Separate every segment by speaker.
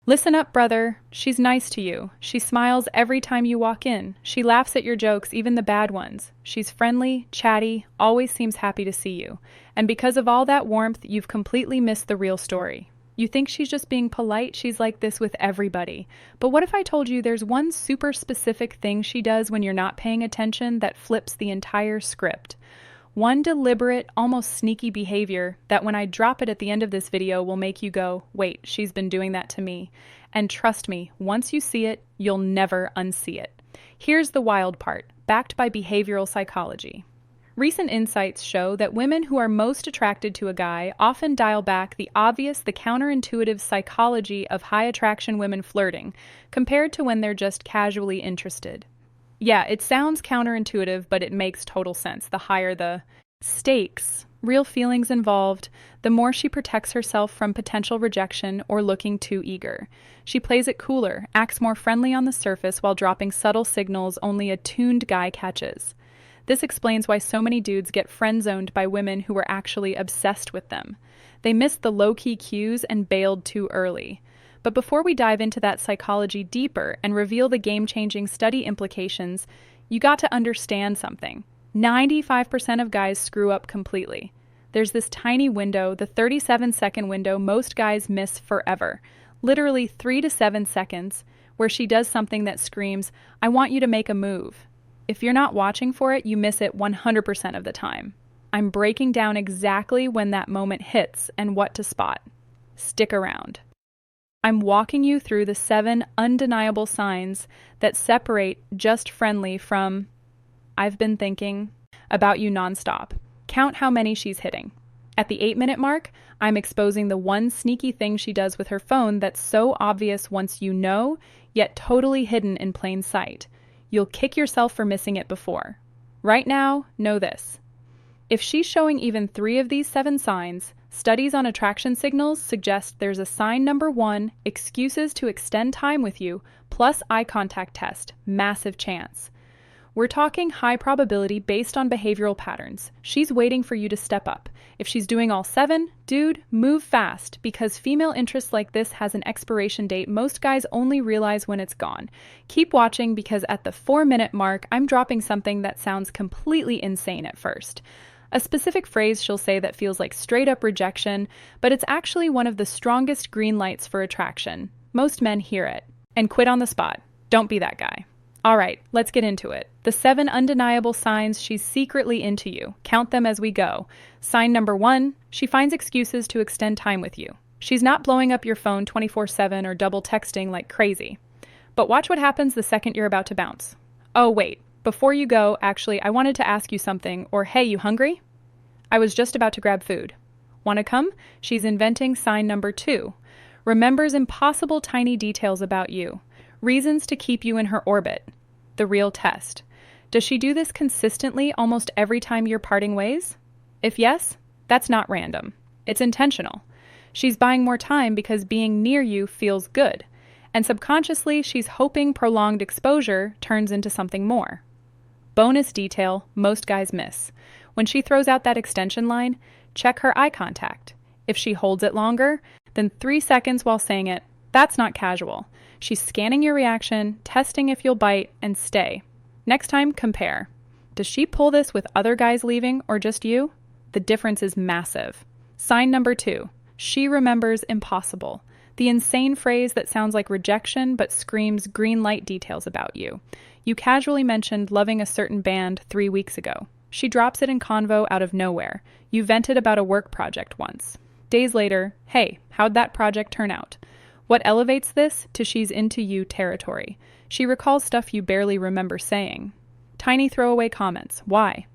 Speaker 1: Listen up, brother. She's nice to you. She smiles every time you walk in. She laughs at your jokes, even the bad ones. She's friendly, chatty, always seems happy to see you. And because of all that warmth, you've completely missed the real story. You think she's just being polite? She's like this with everybody. But what if I told you there's one super specific thing she does when you're not paying attention that flips the entire script? One deliberate, almost sneaky behavior that when I drop it at the end of this video will make you go, wait, she's been doing that to me. And trust me, once you see it, you'll never unsee it. Here's the wild part, backed by behavioral psychology. Recent insights show that women who are most attracted to a guy often dial back the obvious, the counterintuitive psychology of high attraction women flirting, compared to when they're just casually interested. Yeah, it sounds counterintuitive, but it makes total sense. The higher the stakes, real feelings involved, the more she protects herself from potential rejection or looking too eager. She plays it cooler, acts more friendly on the surface while dropping subtle signals only a tuned guy catches. This explains why so many dudes get friend-zoned by women who were actually obsessed with them. They missed the low-key cues and bailed too early. But before we dive into that psychology deeper and reveal the game-changing study implications, you got to understand something. 95% of guys screw up completely. There's this tiny window, the 37-second window most guys miss forever. Literally 3 to 7 seconds, where she does something that screams, "I want you to make a move." If you're not watching for it, you miss it 100% of the time. I'm breaking down exactly when that moment hits and what to spot. Stick around. I'm walking you through the 7 undeniable signs that separate just friendly from "I've been thinking about you nonstop." Count how many she's hitting. At the 8-minute mark, I'm exposing the one sneaky thing she does with her phone that's so obvious once you know, yet totally hidden in plain sight. You'll kick yourself for missing it before. Right now, know this. If she's showing even 3 of these 7 signs, studies on attraction signals suggest there's a sign number 1, excuses to extend time with you, plus eye contact test, massive chance. We're talking high probability based on behavioral patterns. She's waiting for you to step up. If she's doing all 7, dude, move fast, because female interest like this has an expiration date most guys only realize when it's gone. Keep watching, because at the 4-minute mark, I'm dropping something that sounds completely insane at first. A specific phrase she'll say that feels like straight-up rejection, but it's actually one of the strongest green lights for attraction. Most men hear it and quit on the spot. Don't be that guy. All right, let's get into it. The 7 undeniable signs she's secretly into you. Count them as we go. Sign number 1, she finds excuses to extend time with you. She's not blowing up your phone 24/7 or double texting like crazy. But watch what happens the second you're about to bounce. "Oh, wait. Before you go, actually, I wanted to ask you something," or "Hey, you hungry?" "I was just about to grab food." "Wanna come?" She's inventing sign number 2. Remembers impossible tiny details about you. Reasons to keep you in her orbit. The real test. Does she do this consistently almost every time you're parting ways? If yes, that's not random. It's intentional. She's buying more time because being near you feels good. And subconsciously, she's hoping prolonged exposure turns into something more. Bonus detail most guys miss. When she throws out that extension line, check her eye contact. If she holds it longer than 3 seconds while saying it, that's not casual. She's scanning your reaction, testing if you'll bite, and stay. Next time, compare. Does she pull this with other guys leaving or just you? The difference is massive. Sign number 2, she remembers impossible. The insane phrase that sounds like rejection but screams green light details about you. You casually mentioned loving a certain band 3 weeks ago. She drops it in convo out of nowhere. You vented about a work project once. Days later, "Hey, how'd that project turn out?" What elevates this to she's into you territory? She recalls stuff you barely remember saying. Tiny throwaway comments. Why?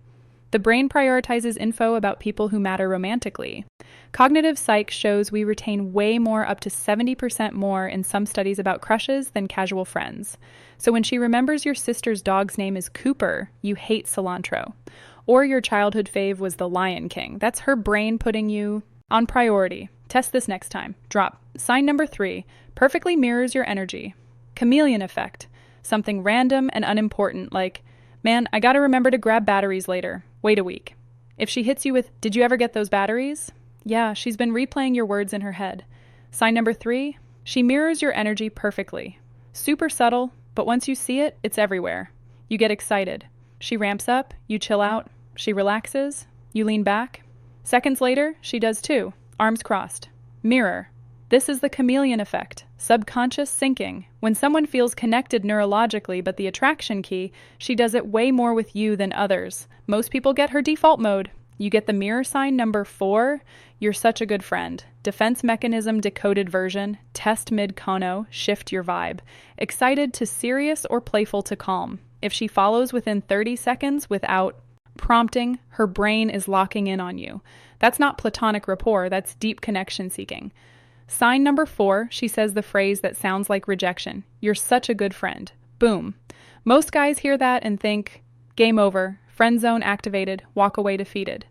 Speaker 1: The brain prioritizes info about people who matter romantically. Cognitive psych shows we retain way more, up to 70% more, in some studies about crushes than casual friends. So when she remembers your sister's dog's name is Cooper, you hate cilantro. Or your childhood fave was the Lion King. That's her brain putting you on priority. Test this next time. Drop. Sign number 3, perfectly mirrors your energy. Chameleon effect. Something random and unimportant like, "Man, I gotta remember to grab batteries later. Wait a week." If she hits you with, "Did you ever get those batteries?" Yeah, she's been replaying your words in her head. Sign number 3, She mirrors your energy perfectly. Super subtle, but once you see it, it's everywhere. You get excited. She ramps up, you chill out. She relaxes, you lean back. Seconds later, she does too, arms crossed. Mirror. This is the chameleon effect, subconscious syncing. When someone feels connected neurologically but the attraction key, she does it way more with you than others. Most people get her default mode. You get the mirror sign number 4, you're such a good friend. Defense mechanism decoded version, test mid-cono, shift your vibe. Excited to serious or playful to calm. If she follows within 30 seconds without prompting, her brain is locking in on you. That's not platonic rapport, that's deep connection seeking. Sign number 4, she says the phrase that sounds like rejection. You're such a good friend. Boom. Most guys hear that and think, game over, friend zone activated, walk away defeated.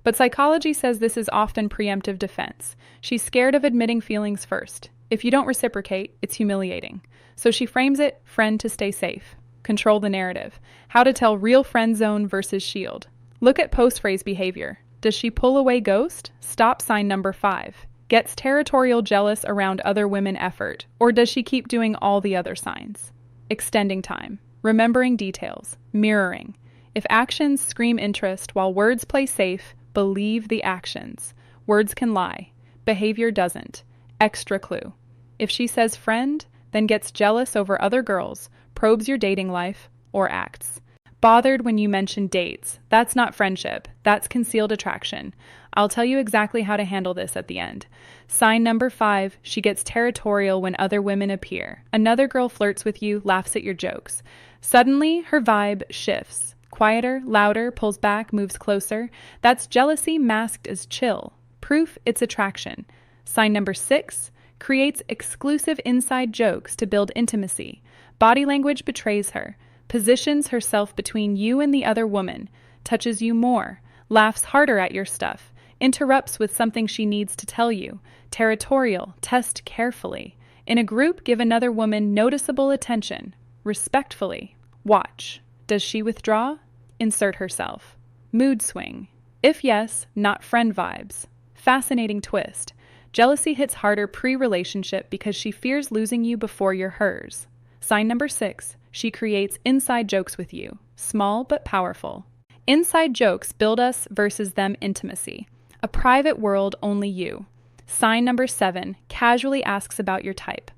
Speaker 1: But psychology says this is often preemptive defense. She's scared of admitting feelings first. If you don't reciprocate, it's humiliating. So she frames it, friend to stay safe. Control the narrative. How to tell real friend zone versus shield. Look at post-phrase behavior. Does she pull away ghost? Stop sign number 5. Gets territorial jealous around other women effort, or does she keep doing all the other signs? Extending time. Remembering details. Mirroring. If actions scream interest while words play safe, believe the actions. Words can lie. Behavior doesn't. Extra clue. If she says friend, then gets jealous over other girls, probes your dating life, or acts. Bothered when you mention dates. That's not friendship. That's concealed attraction. I'll tell you exactly how to handle this at the end. Sign number 5, she gets territorial when other women appear. Another girl flirts with you, laughs at your jokes. Suddenly, her vibe shifts. Quieter, louder, pulls back, moves closer. That's jealousy masked as chill. Proof it's attraction. Sign number 6, creates exclusive inside jokes to build intimacy. Body language betrays her. Positions herself between you and the other woman. Touches you more. Laughs harder at your stuff. Interrupts with something she needs to tell you. Territorial. Test carefully. In a group, give another woman noticeable attention. Respectfully. Watch. Does she withdraw? Insert herself. Mood swing. If yes, not friend vibes. Fascinating twist. Jealousy hits harder pre-relationship because she fears losing you before you're hers. Sign number 6, she creates inside jokes with you. Small but powerful. Inside jokes build us versus them intimacy. A private world only you. Sign number 7, casually asks about your type.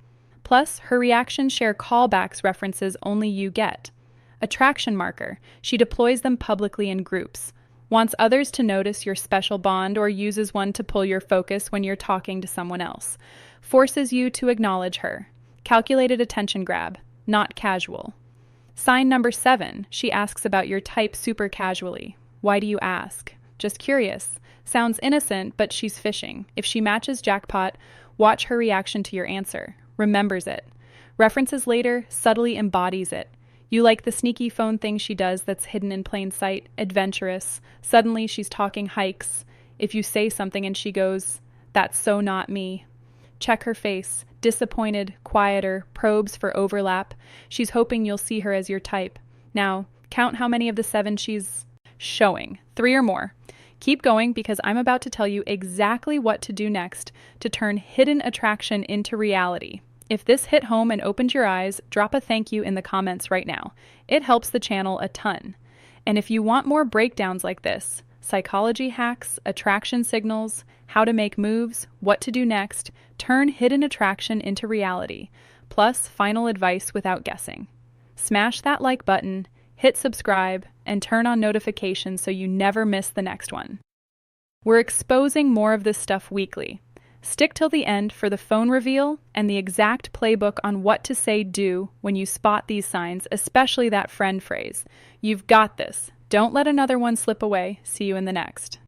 Speaker 1: Plus, her reactions share callbacks references only you get. Attraction marker, she deploys them publicly in groups. Wants others to notice your special bond or uses one to pull your focus when you're talking to someone else. Forces you to acknowledge her. Calculated attention grab, not casual. Sign number 7, she asks about your type super casually. Why do you ask? Just curious. Sounds innocent, but she's fishing. If she matches jackpot, watch her reaction to your answer. Remembers it. References later, subtly embodies it. You like the sneaky phone thing she does that's hidden in plain sight, adventurous. Suddenly she's talking hikes. If you say something and she goes, "That's so not me." Check her face. Disappointed, quieter, probes for overlap. She's hoping you'll see her as your type. Now, count how many of the 7 she's showing. 3 or more. Keep going because I'm about to tell you exactly what to do next to turn hidden attraction into reality. If this hit home and opened your eyes, drop a thank you in the comments right now. It helps the channel a ton. And if you want more breakdowns like this, psychology hacks, attraction signals, how to make moves, what to do next, turn hidden attraction into reality, plus final advice without guessing. Smash that like button, hit subscribe, and turn on notifications so you never miss the next one. We're exposing more of this stuff weekly. Stick till the end for the phone reveal and the exact playbook on what to say do when you spot these signs, especially that friend phrase. You've got this. Don't let another one slip away. See you in the next.